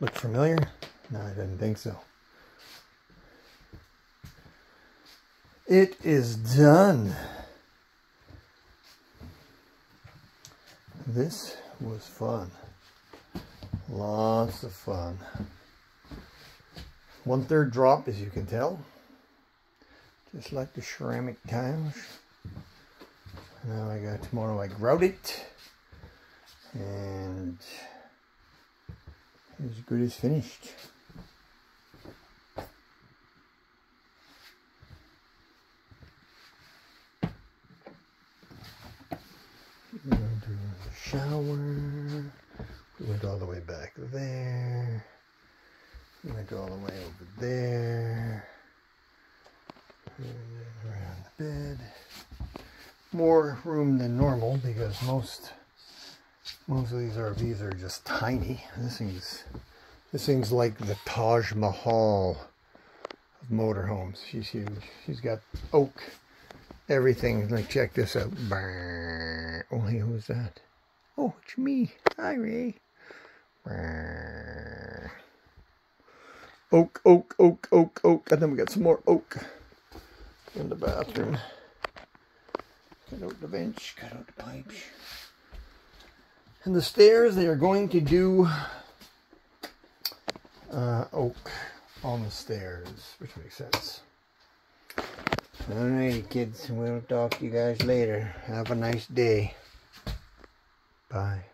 Look familiar? No, I didn't think so. It is done. This was fun. Lots of fun. 1/3 drop, as you can tell. Just like the ceramic tiles. Now tomorrow I grout it. And as good as finished. We're going to the shower. We went all the way back there. We went all the way over there. And then around the bed. More room than normal because most of these RVs are just tiny. This thing's like the Taj Mahal of motorhomes. She's huge. She's got oak, everything. Like, check this out. Oh, hey, who's that? Oh, it's me. Hi, Ray. Oak, oak, oak, oak, oak. And then we got some more oak in the bathroom. Cut out the bench, cut out the pipes. And the stairs, they are going to do oak on the stairs, which makes sense. Alrighty, kids, we'll talk to you guys later. Have a nice day. Bye.